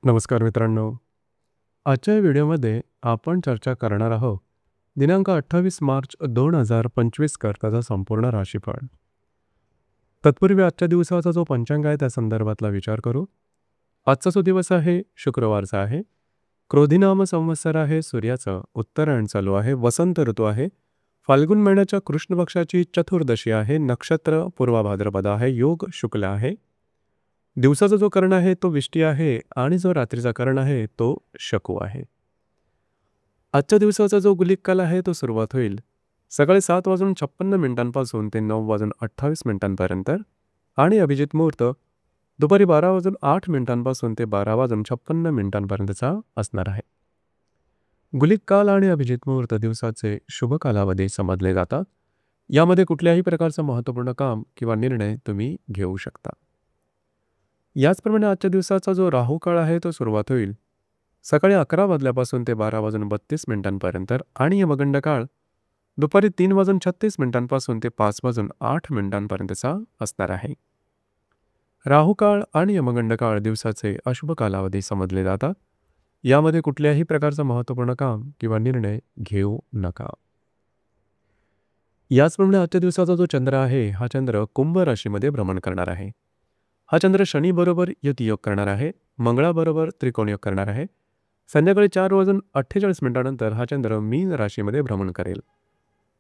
नमस्कार मित्रांनो. आजच्या या व्हिडिओमध्ये आपण चर्चा करणार आहोत दिनांक 28 मार्च 2025 करताचा संपूर्ण राशीफळ. तत्पूर्वी आजच्या दिवसाचा जो पंचांग आहे त्या संदर्भातला विचार करू. आजचा जो दिवस आहे शुक्रवारचा आहे. क्रोधिनाम संवत्सर आहे. सूर्याचं उत्तरायण चालू आहे. वसंत ऋतू आहे. फाल्गुन महिन्याच्या कृष्ण पक्षाची चतुर्दशी आहे. नक्षत्र पूर्वा भाद्रपद आहे. योग शुक्ल आहे. दिवसाचा जो कर्ण आहे तो विष्टी आहे आणि जो रात्रीचा कर्ण आहे तो शकू आहे. आजच्या दिवसाचा जो गुलिक काल आहे तो सुरुवात होईल सकाळी 7:56 ते 9:28 आणि अभिजित मुहूर्त दुपारी 12:08 ते 12:56 असणार आहे. गुलिक काल आणि अभिजित मुहूर्त दिवसाचे शुभ कालावधी समजले जातात. यामध्ये कुठल्याही प्रकारचं महत्त्वपूर्ण काम किंवा निर्णय तुम्ही घेऊ शकता. याचप्रमाणे आजच्या दिवसाचा जो राहू काळ आहे तो सुरुवात होईल सकाळी 11 ते 12:32 आणि यमगंड काळ दुपारी 3:36 ते 5:08 असणार आहे. राहू काळ आणि यमगंड काळ दिवसाचे अशुभ कालावधी समजले जातात. यामध्ये कुठल्याही प्रकारचं महत्त्वपूर्ण काम किंवा निर्णय घेऊ नका. याचप्रमाणे आजच्या दिवसाचा जो चंद्र आहे हा चंद्र कुंभ राशीमध्ये भ्रमण करणार आहे. हा चंद्र शनी बरोबर युतियोग करणार आहे. मंगळाबरोबर त्रिकोणयोग करणार आहे. संध्याकाळी 4:48 हा चंद्र मीन राशीमध्ये भ्रमण करेल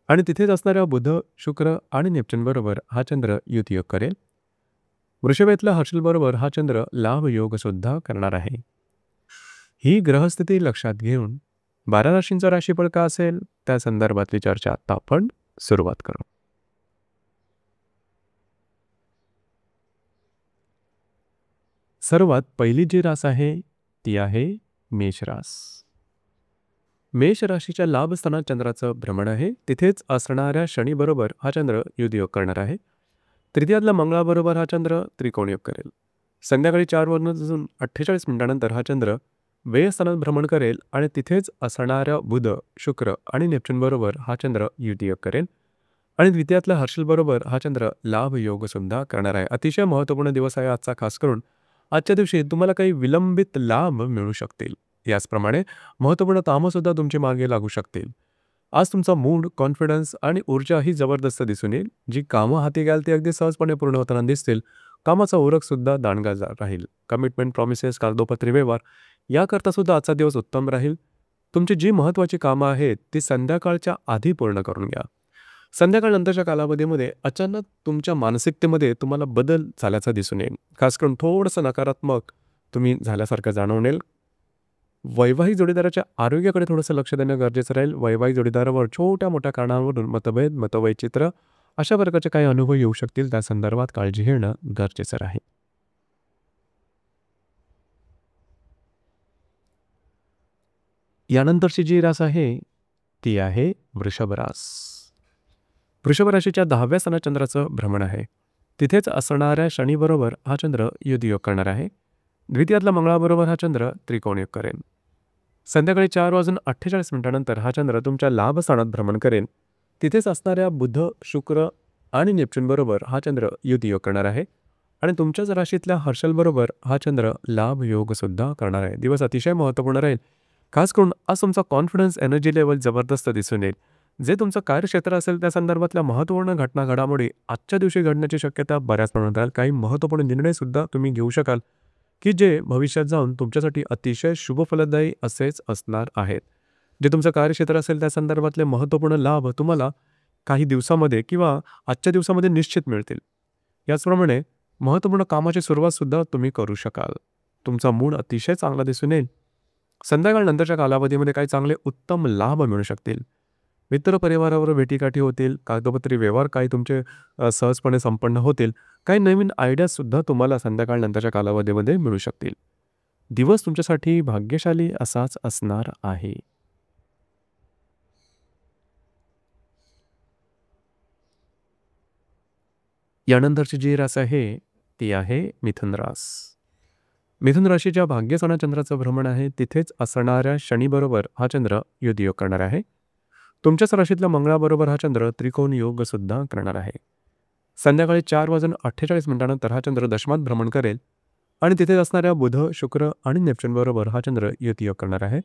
आणि तिथेच असणाऱ्या बुध, शुक्र आणि नेपच्यून बरोबर हा चंद्र युतियोग करेल. वृषभेतल्या हर्षल बरोबर हा चंद्र लाभ योग सुद्धा करणार आहे. ही ग्रहस्थिती लक्षात घेऊन 12 राशींचा राशीफळ का असेल त्या संदर्भातली चर्चा आता आपण सुरुवात करू. सर्वात पहिली जी रास आहे ती आहे मेष रास. मेष राशीच्या लाभ स्थानात चंद्राचं भ्रमण आहे. तिथेच असणाऱ्या शनी बरोबर हा चंद्र युतियोग करणार आहे. तृतीयातल्या मंगळाबरोबर हा चंद्र त्रिकोणयोग करेल. संध्याकाळी 4:48 हा चंद्र व्यय स्थानात भ्रमण करेल आणि तिथेच असणाऱ्या बुध, शुक्र आणि नेपच्यून बरोबर हा चंद्र युतियोग करेल आणि द्वितीयातल्या हर्षल बरोबर हा चंद्र लाभ योग सुद्धा करणार आहे. अतिशय महत्त्वपूर्ण दिवस आहे आजचा. खास करून आजच्या दिवशी तुम्हाला काही विलंबित लाभ मिळू शकतील. याचप्रमाणे महत्त्वपूर्ण कामंसुद्धा तुमची मागे लागू शकतील. आज तुमचा मूड, कॉन्फिडन्स आणि ऊर्जा ही जबरदस्त दिसून येईल. जी कामं हाती घ्याल ती अगदी सहजपणे पूर्ण होताना दिसतील. कामाचा उरकसुद्धा दांडगा राहील. कमिटमेंट, प्रॉमिसेस, कागदोपत्री व्यवहार याकरता सुद्धा आजचा दिवस उत्तम राहील. तुमची जी महत्त्वाची कामं आहेत ती संध्याकाळच्या आधी पूर्ण करून घ्या. संध्याकाळनंतरच्या कालावधीमध्ये अचानक तुमच्या मानसिकतेमध्ये तुम्हाला बदल झाल्याचा दिसून येईल. खास करून थोडंसं नकारात्मक तुम्ही झाल्यासारखं जाणवून. वैवाहिक जोडीदाराच्या आरोग्याकडे थोडंसं लक्ष देणं गरजेचं राहील. वैवाहिक जोडीदारावर छोट्या मोठ्या कारणांवरून मतभेद, मतवैचित्र अशा प्रकारचे काही अनुभव येऊ शकतील. त्या संदर्भात काळजी घेणं गरजेचं राहील. यानंतरची जी रास आहे ती आहे वृषभ रास. वृषभ राशीच्या 10व्या स्थानात चंद्राचं भ्रमण आहे. तिथेच असणाऱ्या शनीबरोबर हा चंद्र युतियोग करणार आहे. द्वितीयातल्या मंगळाबरोबर हा चंद्र त्रिकोणयोग करेल. संध्याकाळी 4:48 हा चंद्र तुमच्या लाभ स्थानात भ्रमण करेल. तिथेच असणाऱ्या बुध, शुक्र आणि नेपच्यून बरोबर हा चंद्र युतियोग करणार आहे आणि तुमच्याच राशीतल्या हर्षल बरोबर हा चंद्र लाभ योग सुद्धा करणार आहे. दिवस अतिशय महत्त्वपूर्ण राहील. खास करून आज तुमचा कॉन्फिडन्स, एनर्जी लेवल जबरदस्त दिसून येईल. जे तुमचं कार्यक्षेत्र असेल त्या संदर्भातल्या महत्त्वपूर्ण घटना घडामोडी आजच्या दिवशी घडण्याची शक्यता बऱ्याच प्रमाणात राहील. काही महत्त्वपूर्ण निर्णय सुद्धा तुम्ही घेऊ शकाल की जे भविष्यात जाऊन तुमच्यासाठी अतिशय शुभफलदायी असेच असणार आहेत. जे तुमचं कार्यक्षेत्र असेल त्या संदर्भातले महत्त्वपूर्ण लाभ तुम्हाला काही दिवसामध्ये किंवा आजच्या दिवसामध्ये निश्चित मिळतील. याचप्रमाणे महत्त्वपूर्ण कामाची सुरुवात सुद्धा तुम्ही करू शकाल. तुमचा मूड अतिशय चांगला दिसून येईल. संध्याकाळनंतरच्या कालावधीमध्ये काही चांगले उत्तम लाभ मिळू शकतील. मित्रपरिवारावर भेटीगाठी होतील. कागदोपत्री व्यवहार काही तुमचे सहजपणे संपन्न होतील. काही नवीन आयडियासुद्धा तुम्हाला संध्याकाळनंतरच्या कालावधीमध्ये मिळू शकतील. दिवस तुमच्यासाठी भाग्यशाली असाच असणार आहे. यानंतरची जी रास आहे ती आहे मिथुन रास. मिथुन राशीच्या भाग्यस्थानात चंद्राचं भ्रमण आहे. तिथेच असणाऱ्या शनीबरोबर हा चंद्र युतियोग करणार आहे. तुमच्याच राशीतल्या मंगळाबरोबर हा चंद्र त्रिकोण योग सुद्धा करणार आहे. संध्याकाळी 4:48 हा चंद्र दशमात भ्रमण करेल आणि तिथे असणाऱ्या बुध, शुक्र आणि नेपच्यून बरोबर हा चंद्र युतियोग करणार आहे.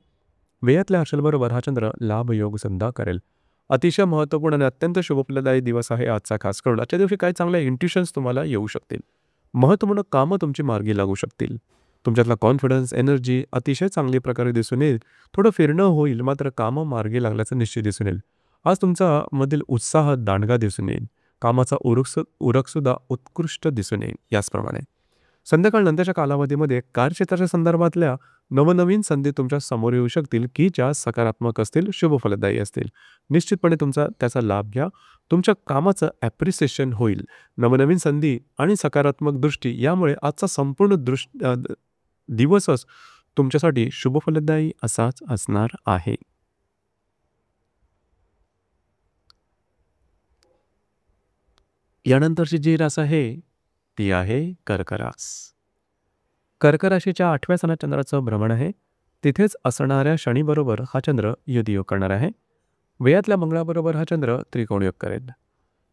व्ययातल्या हर्षलबरोबर हा चंद्र लाभयोग सुद्धा करेल. अतिशय महत्त्वपूर्ण आणि अत्यंत शुभफलदायी दिवस आहे आजचा, खास करून आजच्या दिवशी काही चांगले इंट्युशन्स तुम्हाला येऊ शकतील. महत्त्वपूर्ण कामं तुमची मार्गी लागू शकतील. तुमच्यातला कॉन्फिडन्स, एनर्जी अतिशय चांगली प्रकारे दिसून येईल. थोडं फिरणं होईल, मात्र कामं मार्गी लागल्याचं निश्चित दिसून येईल. आज तुमचा मधील उत्साह दांडगा दिसून येईल. कामाचा उरकसुद्धा उत्कृष्ट दिसून येईल. याचप्रमाणे संध्याकाळ नंतरच्या कालावधीमध्ये कार्यक्षेत्राच्या संदर्भातल्या नवनवीन संधी तुमच्या समोर येऊ शकतील, की ज्या सकारात्मक असतील, शुभफलदायी असतील. निश्चितपणे त्याचा लाभ घ्या. तुमच्या कामाचं ॲप्रिसिएशन होईल. नवनवीन संधी आणि सकारात्मक दृष्टी यामुळे आजचा संपूर्ण दिवसच तुमच्यासाठी शुभफलदायी असाच असणार आहे. यानंतरची जी रास आहे ती आहे कर्क रास. कर्क राशीच्या 8व्या सणात चंद्राचं भ्रमण आहे. तिथेच असणाऱ्या शनीबरोबर हा चंद्र युतियोग करणार आहे. व्ययातल्या मंगळाबरोबर हा चंद्र त्रिकोणयोग करेल.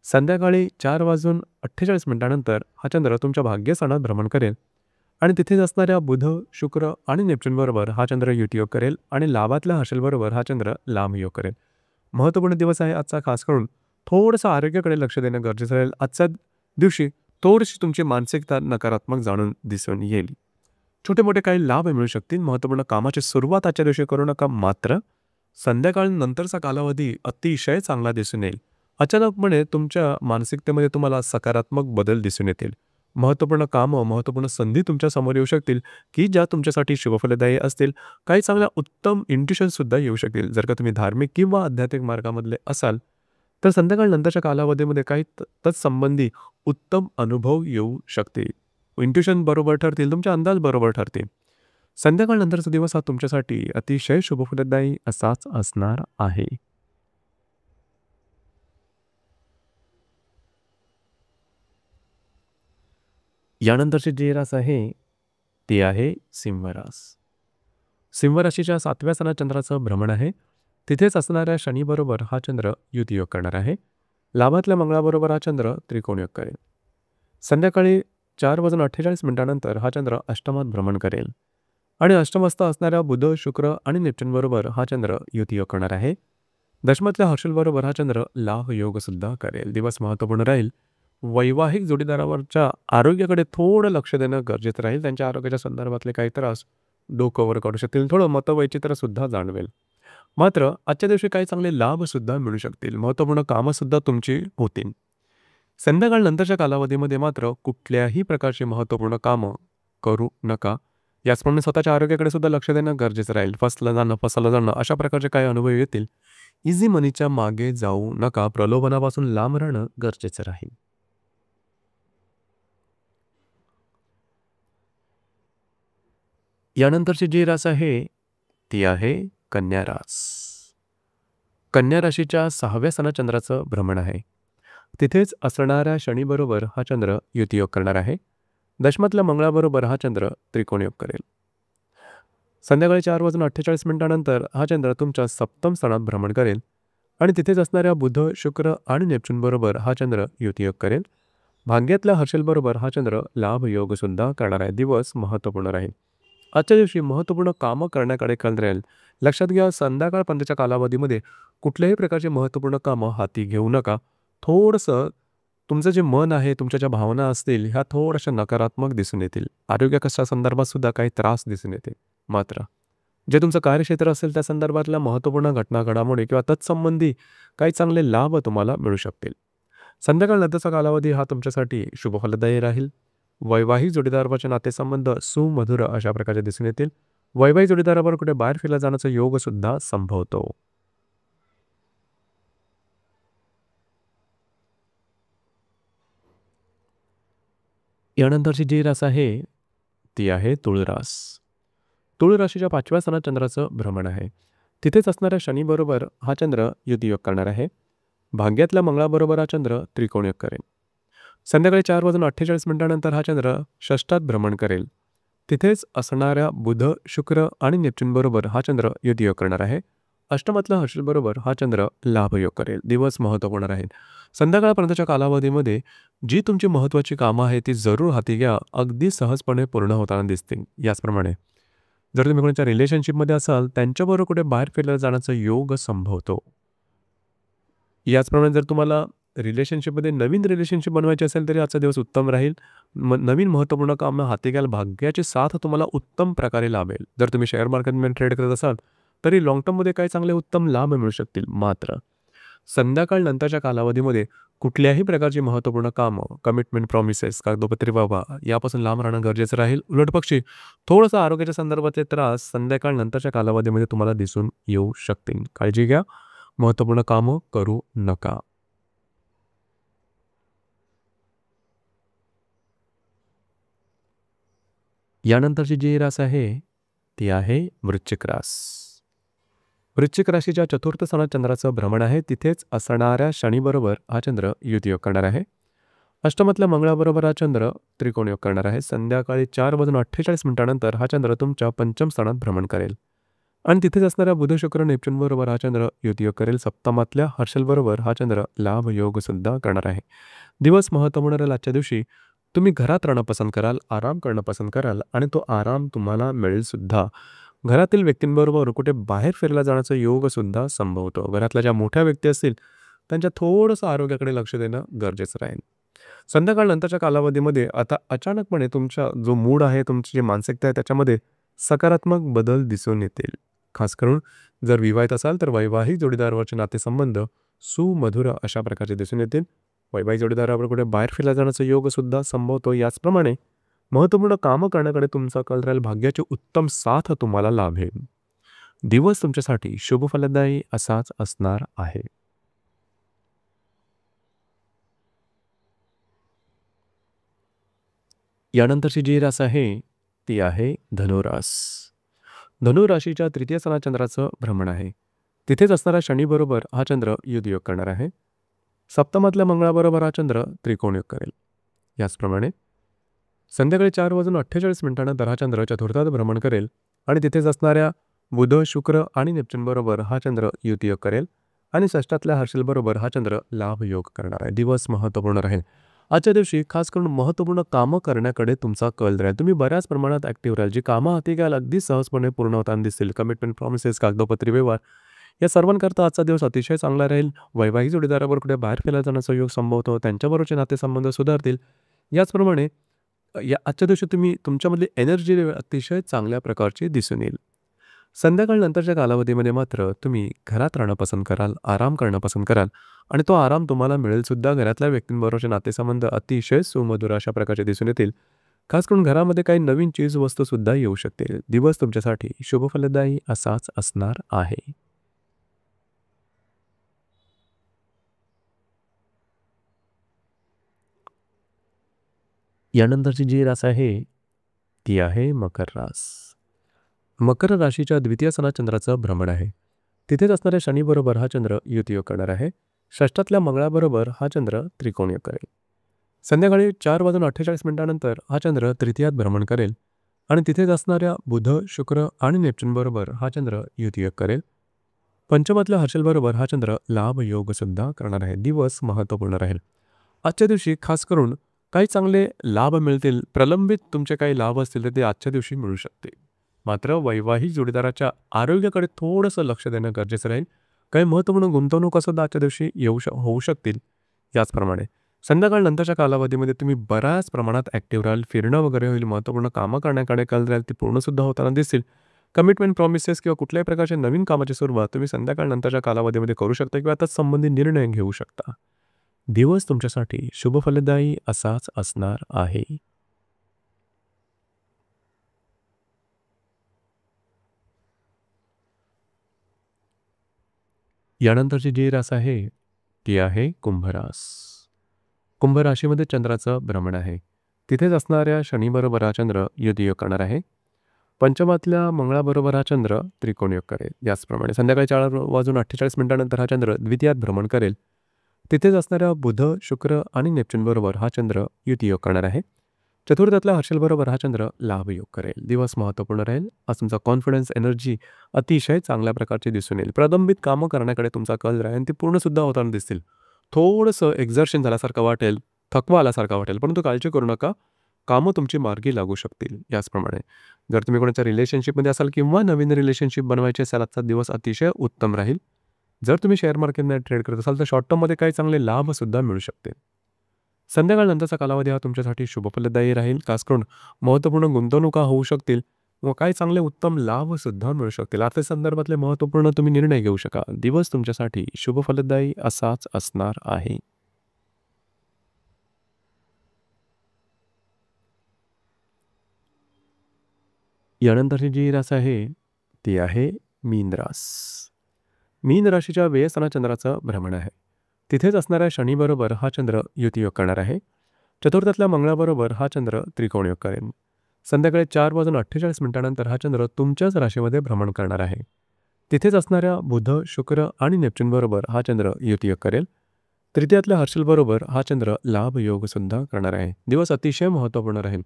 संध्याकाळी 4:48 हा चंद्र तुमच्या भाग्यस्थानात भ्रमण करेल आणि तिथेच असणाऱ्या बुध, शुक्र आणि नेपच्यूनबरोबर हा चंद्र युतियोग करेल आणि लाभातल्या हर्षलबरोबर हा चंद्र लांबयोग करेल. महत्त्वपूर्ण दिवस आहे आजचा, खास करून थोडंसं आरोग्याकडे लक्ष देणं गरजेचं राहील. आजच्या दिवशी थोडीशी तुमची मानसिकता नकारात्मक जाणून दिसून येईल. छोटे मोठे काही लाभ मिळू शकतील. महत्त्वपूर्ण कामाची सुरुवात आजच्या दिवशी करू नका, मात्र संध्याकाळनंतरचा कालावधी अतिशय चांगला दिसून येईल. अचानकपणे तुमच्या मानसिकतेमध्ये तुम्हाला सकारात्मक बदल दिसून येतील. महत्त्वपूर्ण कामं, महत्त्वपूर्ण संधी तुमच्या समोर येऊ शकतील, की ज्या तुमच्यासाठी शुभफलदायी असतील. काही चांगल्या उत्तम इंट्युशनसुद्धा येऊ शकतील. जर का तुम्ही धार्मिक किंवा आध्यात्मिक मार्गामधले असाल, तर संध्याकाळ नंतरच्या कालावधीमध्ये काही तत्संबंधी उत्तम अनुभव येऊ शकतील. इंट्युशन बरोबर ठरतील, तुमचे अंदाज बरोबर ठरतील. संध्याकाळ नंतरचा दिवस हा तुमच्यासाठी अतिशय शुभफलदायी असाच असणार आहे. यानंतरची जी रास आहे ती आहे सिंह रास. सिंह राशीच्या 7व्या सणात चंद्राचं भ्रमण आहे. तिथेच असणाऱ्या शनीबरोबर हा चंद्र युतियोग करणार आहे. लाभातल्या मंगळाबरोबर हा चंद्र त्रिकोणयोग करेल. संध्याकाळी 4:48 हा चंद्र अष्टमात भ्रमण करेल आणि अष्टमस्थ असणाऱ्या बुध, शुक्र आणि नेपच्यूनबरोबर हा चंद्र युतियोग करणार आहे. दशमातल्या हर्षलबरोबर हा चंद्र लाभ योग सुद्धा करेल. दिवस महत्त्वपूर्ण राहील. वैवाहिक जोडीदारावरच्या आरोग्याकडे थोडं लक्ष देणं गरजेचं राहील. त्यांच्या आरोग्याच्या संदर्भातले काही त्रास डोकं वर काढू शकतील. थोडं मतवैचित्र्यसुद्धा जाणवेल. मात्र आजच्या दिवशी काही चांगले लाभसुद्धा मिळू शकतील. महत्त्वपूर्ण कामंसुद्धा तुमची होतील. संध्याकाळ नंतरच्या कालावधीमध्ये मात्र कुठल्याही प्रकारची महत्त्वपूर्ण कामं करू नका. याचप्रमाणे स्वतःच्या आरोग्याकडे सुद्धा लक्ष देणं गरजेचं राहील. फसलं जाणं अशा प्रकारचे काही अनुभव येतील. इझी मनीच्या मागे जाऊ नका. प्रलोभनापासून लांब राहणं गरजेचं राहील. यानंतरची जी रास आहे ती आहे कन्या रास. कन्या राशीच्या 6व्या सणात चंद्राचं भ्रमण आहे. तिथेच असणाऱ्या शनीबरोबर हा चंद्र युतियोग करणार आहे. दशमातल्या मंगळाबरोबर हा चंद्र त्रिकोणयोग करेल. संध्याकाळी 4:48 हा चंद्र तुमच्या सप्तम स्थानात भ्रमण करेल आणि तिथेच असणाऱ्या बुध, शुक्र आणि नेपच्यूनबरोबर हा चंद्र युतियोग करेल. भाग्यातल्या हर्षलबरोबर हा चंद्र लाभ योग सुद्धा करणार आहे. दिवस महत्त्वपूर्ण राहील. आजच्या दिवशी महत्त्वपूर्ण कामं करण्याकडे कल राहील. लक्षात घ्या, संध्याकाळपर्यंतच्या कालावधीमध्ये कुठल्याही प्रकारची महत्त्वपूर्ण कामं हाती घेऊ नका. थोडंसं तुमचं जे मन आहे, तुमच्या ज्या भावना असतील ह्या थोड्याशा नकारात्मक दिसून येतील. आरोग्य कशा संदर्भात सुद्धा काही त्रास दिसून येते. मात्र जे तुमचं कार्यक्षेत्र असेल त्या संदर्भातल्या महत्त्वपूर्ण घटना, घडामोडी किंवा तत्संबंधी काही चांगले लाभ तुम्हाला मिळू शकतील. संध्याकाळ नंतरचा कालावधी हा तुमच्यासाठी शुभफलदायी राहील. वैवाहिक जोडीदाराचे नातेसंबंध सुमधुर अशा प्रकारे दिसून येतील. वैवाहिक जोडीदाराबरोबर कुठे बाहेर फिरला जाण्याचा योग सुद्धा संभवतो. यानंतरची जी रास आहे ती आहे तुळ रास. तुळ राशीच्या 5व्या सणात चंद्राचं भ्रमण आहे. तिथेच असणाऱ्या शनीबरोबर हा चंद्र युतियोग करणार आहे. भाग्यातल्या मंगळाबरोबर हा चंद्र त्रिकोणयोग करेल. संध्याकाळी 4:48 हा चंद्र षष्ठात भ्रमण करेल. तिथेच असणाऱ्या बुध, शुक्र आणि नेपच्यूनबरोबर हा चंद्र युतियोग करणार आहे. अष्टमातल्या हर्षलबरोबर हा चंद्र लाभयोग करेल. दिवस महत्त्वपूर्ण राहील. संध्याकाळपर्यंतच्या कालावधीमध्ये जी तुमची महत्त्वाची कामं आहेत ती जरूर हाती घ्या. अगदी सहजपणे पूर्ण होताना दिसतील. याचप्रमाणे जर तुम्ही कोणाच्या रिलेशनशिपमध्ये असाल, त्यांच्याबरोबर कुठे बाहेर फिरायला जाण्याचा योग संभवतो. याचप्रमाणे जर तुम्हाला रिलेशनशिपमध्ये नवीन रिलेशनशिप बनवायची असेल, तरी आजचा दिवस उत्तम राहील. नवीन महत्त्वपूर्ण कामं हाती घ्याल. भाग्याची साथ तुम्हाला उत्तम प्रकारे लाभेल. जर तुम्ही शेअर मार्केटमध्ये ट्रेड करत असाल, तरी लाँग टर्ममध्ये काही चांगले उत्तम लाभ मिळू शकतील. मात्र संध्याकाळ नंतरच्या कालावधीमध्ये कुठल्याही प्रकारची महत्त्वपूर्ण कामं, कमिटमेंट, प्रॉमिसेस, कागदोपत्री व्यवहार यापासून लांब राहणं गरजेचं राहील. उलटपक्षी थोडंसं आरोग्याच्या संदर्भातले त्रास संध्याकाळ नंतरच्या कालावधीमध्ये तुम्हाला दिसून येऊ शकतील. काळजी घ्या. महत्त्वपूर्ण कामं करू नका. यानंतरची जी रास आहे ती आहे वृश्चिक रास. वृश्चिक राशीच्या चतुर्थ स्थानात चंद्राचं भ्रमण आहे. तिथेच असणाऱ्या शनीबरोबर हा चंद्र युतियोग करणार आहे. अष्टमातल्या मंगळाबरोबर हा चंद्र त्रिकोण योग करणार आहे. संध्याकाळी 4:48 नंतर हा चंद्र तुमच्या पंचम स्थानात भ्रमण करेल आणि तिथेच असणाऱ्या बुध शुक्र नेपच्यून बरोबर हा चंद्र युतियोग करेल. सप्तमातल्या हर्षलबरोबर हा चंद्र लाभ योग सुद्धा करणार आहे. दिवस महत्त्वपूर्ण राहील. आजच्या दिवशी तुम्ही घरात राहणं पसंत कराल, आराम करणं पसंत कराल आणि तो आराम तुम्हाला मिळेल सुद्धा. घरातील व्यक्तींबरोबर कुठे बाहेर फिरायला जाण्याचा योग सुद्धा संभवतो. घरातल्या ज्या मोठ्या व्यक्ती असतील त्यांच्या थोडंसं आरोग्याकडे लक्ष देणं गरजेचं राहील. संध्याकाळ नंतरच्या कालावधीमध्ये आता अचानकपणे तुमचा जो मूड आहे, तुमची जी मानसिकता आहे त्याच्यामध्ये सकारात्मक बदल दिसून येतील. खास करून जर विवाहित असाल तर वैवाहिक जोडीदारावरचे नातेसंबंध सुमधुर अशा प्रकारचे दिसून येतील. वैवाहिक जोडीदारावर कुठे बाहेर फिरायला जाण्याचा योग सुद्धा संभवतो. याचप्रमाणे महत्त्वपूर्ण कामं करण्याकडे तुमचा कल राहील. भाग्याची उत्तम साथ तुम्हाला लाभेल. दिवस तुमच्यासाठी शुभ फलदायी असाच असणार आहे. यानंतरची जी रास आहे ती आहे धनुरास. धनुराशीच्या तृतीय स्थानात चंद्राचं भ्रमण आहे. तिथेच असणाऱ्या शनीबरोबर हा चंद्र युतियोग करणार आहे. सप्तमातल्या मंगळाबरोबर हा चंद्र त्रिकोण योग करेल. याचप्रमाणे संध्याकाळी 4:48 नंतर हा चंद्र चतुर्थात भ्रमण करेल आणि तिथेच असणाऱ्या बुध शुक्र आणि नेपच्यून बरोबर हा चंद्र युतियोग करेल आणि षष्ठातल्या हर्षलबरोबर हा चंद्र लाभ योग करणार आहे. दिवस महत्त्वपूर्ण राहील. आजच्या दिवशी खास करून महत्त्वपूर्ण कामं करण्याकडे तुमचा कल राहील. तुम्ही बऱ्याच प्रमाणात ॲक्टिव्ह राहाल. जी कामं हाती घ्याल अगदी सहजपणे पूर्ण होताना दिसतील. कमिटमेंट, प्रॉमिसेस, कागदोपत्री व्यवहार या सर्वांकरता आजचा दिवस अतिशय चांगला राहील. वैवाहिक जोडीदारावर कुठे बाहेर फिरायला जाण्याचा योग संभवतो. त्यांच्याबरोबरचे नातेसंबंध सुधारतील. याचप्रमाणे आजच्या दिवशी तुम्ही तुमच्यामधली एनर्जी अतिशय चांगल्या प्रकारची दिसून येईल. संध्याकाळ नंतरच्या कालावधीमध्ये मात्र तुम्ही घरात राहणं पसंत कराल, आराम करणं पसंत कराल आणि तो आराम तुम्हाला मिळेल सुद्धा. घरातल्या व्यक्तींबरोबरचे नातेसंबंध अतिशय सुमधुर अशा प्रकारचे दिसून येतील. खास करून घरामध्ये काही नवीन चीजवस्तू सुद्धा येऊ शकतील. दिवस तुमच्यासाठी शुभफलदायी असाच असणार आहे. यानंतरची जी रास आहे ती आहे मकर रास. मकर राशीच्या द्वितीय स्थानात चंद्राचं भ्रमण आहे. तिथेच असणाऱ्या शनीबरोबर हा चंद्र युतियोग करणार आहे. षष्ठातल्या मंगळाबरोबर हा चंद्र त्रिकोण योग करेल. संध्याकाळी 4:48 नंतर हा चंद्र तृतीयात भ्रमण करेल आणि तिथेच असणाऱ्या बुध शुक्र आणि नेपच्यून बरोबर हा चंद्र युतियोग करेल. पंचमातल्या हर्षलबरोबर हा चंद्र लाभ योग सुद्धा करणार आहे. दिवस महत्त्वपूर्ण राहील. आजच्या दिवशी खास करून काही चांगले लाभ मिळतील. प्रलंबित तुमचे काही लाभ असतील तर ते आजच्या दिवशी मिळू शकते. मात्र वैवाहिक जोडीदाराच्या आरोग्याकडे थोडंसं लक्ष देणं गरजेचं राहील. काही महत्त्वपूर्ण गुंतवणुका सुद्धा आजच्या दिवशी होऊ शकतील. याचप्रमाणे संध्याकाळ नंतरच्या कालावधीमध्ये तुम्ही बऱ्याच प्रमाणात ॲक्टिव्ह राहाल. फिरणं वगैरे होईल. महत्त्वपूर्ण कामं करण्याकडे कल राहील. ती पूर्णसुद्धा होताना दिसतील. कमिटमेंट, प्रॉमिसेस किंवा कुठल्याही प्रकारच्या नवीन कामाची सुरुवात तुम्ही संध्याकाळ नंतरच्या कालावधीमध्ये करू शकता किंवा त्याच संबंधित निर्णय घेऊ शकता. दिवस तुमच्यासाठी शुभफलदायी असाच असणार आहे. यानंतरची जी रास आहे ती आहे कुंभरास. कुंभ राशीमध्ये चंद्राचं भ्रमण आहे. तिथेच असणाऱ्या शनीबरोबर हा चंद्र युतियोग करणार आहे. पंचमातल्या मंगळाबरोबर हा चंद्र त्रिकोण योग करेल. याचप्रमाणे संध्याकाळी 4:48 नंतर हा चंद्र द्वितीयात भ्रमण करेल. तिथेच असणाऱ्या बुध शुक्र आणि नेपच्यून बरोबर हा चंद्र युतियोग करणार आहे. चतुर्थातल्या हर्षलबरोबर हा चंद्र लाभयोग करेल. दिवस महत्त्वपूर्ण राहील. आज तुमचा कॉन्फिडन्स, एनर्जी अतिशय चांगल्या प्रकारची दिसून येईल. प्रलंबित कामं करण्याकडे तुमचा कल राहील आणि ती पूर्णसुद्धा होताना दिसतील. थोडंसं एक्झर्शन झाल्यासारखं वाटेल, थकवा आल्यासारखा वाटेल, परंतु काळजी करू नका. कामं तुमची मार्गी लागू शकतील. याचप्रमाणे जर तुम्ही कोणाच्या रिलेशनशिपमध्ये असाल किंवा नवीन रिलेशनशिप बनवायची असाल, आजचा दिवस अतिशय उत्तम राहील. जर तुम्ही शेअर मार्केटमध्ये ट्रेड करत असाल तर शॉर्ट टर्ममध्ये काही चांगले लाभसुद्धा मिळू शकतील. संध्याकाळनंतरचा कालावधी हा तुमच्यासाठी शुभफलदायी राहील. खास करून महत्त्वपूर्ण गुंतवणुका होऊ शकतील व काही चांगले उत्तम लाभसुद्धा मिळू शकतील. आर्थिक संदर्भातले महत्त्वपूर्ण तुम्ही निर्णय घेऊ शकाल. दिवस तुमच्यासाठी शुभफलदायी असाच असणार आहे. यानंतरची जी रास आहे ती आहे मीन रास. मीन राशीच्या व्ययस्थानात चंद्राचं भ्रमण आहे. तिथेच असणाऱ्या शनीबरोबर हा चंद्र युतियोग करणार आहे. चतुर्थातल्या मंगळाबरोबर हा चंद्र त्रिकोण योग करेल. संध्याकाळी 4:48 हा चंद्र तुमच्याच राशीमध्ये भ्रमण करणार आहे. तिथेच असणाऱ्या बुध, शुक्र आणि नेपच्यूनबरोबर हा चंद्र युतियोग करेल. तृतीयातल्या हर्षलबरोबर हा चंद्र लाभ योग सुद्धा करणार आहे. दिवस अतिशय महत्त्वपूर्ण राहील.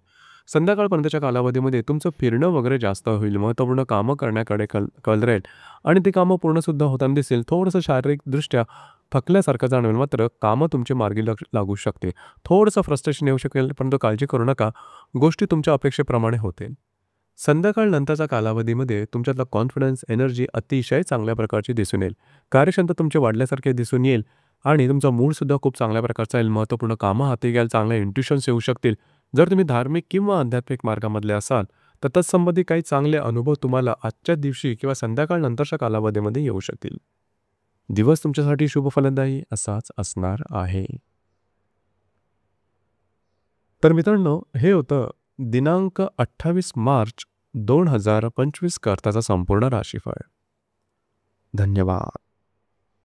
संध्याकाळपर्यंतच्या कालावधीमध्ये तुमचं फिरणं वगैरे जास्त होईल. महत्त्वपूर्ण कामं करण्याकडे कल राहील आणि ती कामं पूर्णसुद्धा होताना दिसेल. थोडंसं शारीरिकदृष्ट्या थकल्यासारखं जाणवेल, मात्र कामं तुमची मार्गी लागू शकते. थोडंसं फ्रस्ट्रेशन येऊ शकेल, परंतु काळजी करू नका. गोष्टी तुमच्या अपेक्षेप्रमाणे होतील. संध्याकाळनंतरच्या कालावधीमध्ये तुमच्यातला कॉन्फिडन्स, एनर्जी अतिशय चांगल्या प्रकारची दिसून येईल. कार्यक्षमता तुमची वाढल्यासारखे दिसून येईल आणि तुमचा मूडसुद्धा खूप चांगल्या प्रकारचा येईल. महत्त्वपूर्ण कामं हाती घ्याल, चांगले इंट्युशन्स येऊ शकतील. जर तुम्ही धार्मिक किंवा आध्यात्मिक मार्गामधले असाल तर तत्संबंधी काही चांगले अनुभव तुम्हाला आजच्या दिवशी किंवा संध्याकाळनंतरच्या कालावधीमध्ये येऊ शकतील. दिवस तुमच्यासाठी शुभफलदायी असाच असणार आहे. तर मित्रांनो, हे होतं दिनांक 28 मार्च 2025 करताचा संपूर्ण राशीफळ. धन्यवाद.